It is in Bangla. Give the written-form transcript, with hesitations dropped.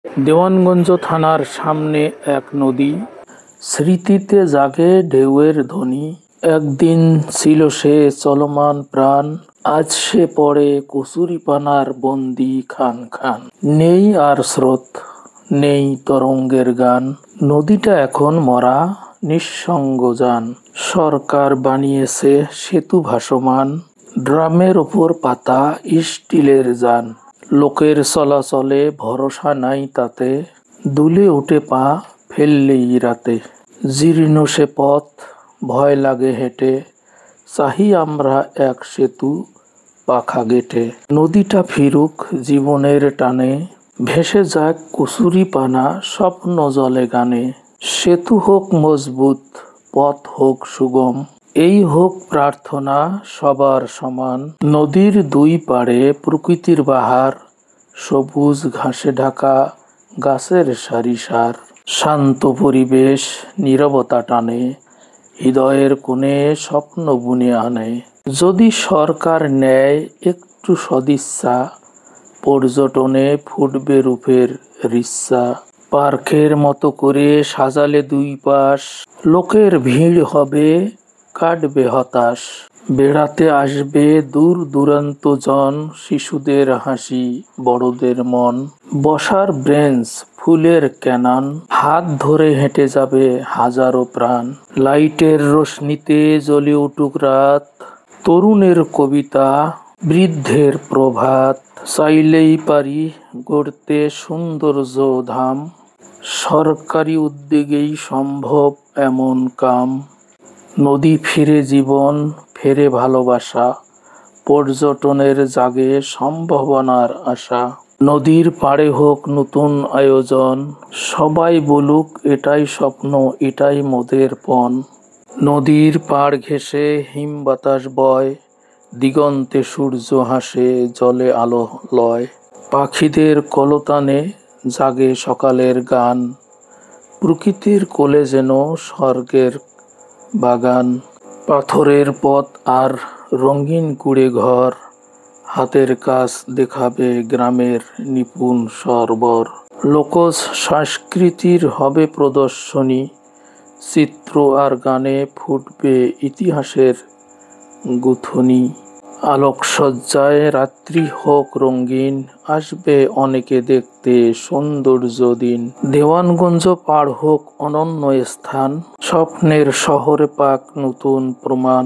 দেওয়ানগঞ্জ থানার সামনে এক নদী, স্মৃতিতে জাগে ঢেউয়ের ধ্বনি। একদিন ছিল সে চলমান প্রাণ, আজ সে পড়ে কচুরিপানার বন্দি খান খান। নেই আর স্রোত, নেই তরঙ্গের গান, নদীটা এখন মরা নিঃসঙ্গ যান। সরকার বানিয়েছে সেতু ভাসমান, ড্রামের ওপর পাতা স্টিলের যান। লোকের চলাচলে ভরসা নাই তাতে, দুলে ওঠে পা ফেললেই রাতে। জীর্ণ সে পথ, ভয় লাগে হেঁটে, চাহি আমরা এক সেতু পাখা গেটে। নদীটা ফিরুক জীবনের টানে, ভেসে যাক কচুরিপানা স্বপ্ন জলে গানে। সেতু হোক মজবুত, পথ হোক সুগম, এই হোক প্রার্থনা সবার সমান। নদীর দুই পাড়ে প্রকৃতির বাহার, সবুজ ঘাসে ঢাকা গাছের সারি সার। শান্ত পরিবেশ নীরবতা টানে, হৃদয়ের কোণে স্বপ্ন বুনে আনে। যদি সরকার নেয় একটু সদিচ্ছা, পর্যটনে ফুটবে রূপের রিচ্ছা। পার্কের মতো করে সাজালে দুই পাশ, লোকের ভিড় হবে কাটবে হতাশ। বেড়াতে আসবে দূর দূরান্ত জন, শিশুদের হাসি বড়দের মন। বসার বেঞ্চ ফুলের ক্যানান, হাত ধরে হেঁটে যাবে হাজারো প্রাণ। লাইটের রোশনিতে জ্বলে উঠুক রাত, তরুণের কবিতা বৃদ্ধের প্রভাত। চাইলেই পারি গড়তে সৌন্দর্য ধাম, সরকারি উদ্যোগেই সম্ভব এমন কাম। নদী ফিরে জীবন, ফেরে ভালোবাসা, পর্যটনের জাগে সম্ভাবনার আশা। নদীর পাড়ে হোক নতুন আয়োজন, সবাই বলুক এটাই স্বপ্ন এটাই মোদের পণ। নদীর পাড় ঘেঁষে হিম বাতাস বয়, দিগন্তে সূর্য হাসে জলে আলো লয়। পাখিদের কলতানে জাগে সকালের গান, প্রকৃতির কোলে যেন স্বর্গের বাগান। পাথরের পথ আর রঙিন কুড়ে ঘর, হাতের কাজ দেখাবে গ্রামের নিপুণ সরবর। লোকজ সংস্কৃতির হবে প্রদর্শনী, চিত্র আর গানে ফুটবে ইতিহাসের গুথনি। আলোকসজ্জায় রাত্রি হোক রঙিন, আসবে অনেকে দেখতে সৌন্দর্য দিন। দেওয়ানগঞ্জ পাড় হোক অনন্য স্থান, স্বপ্নের শহরে পাক নতুন প্রমাণ।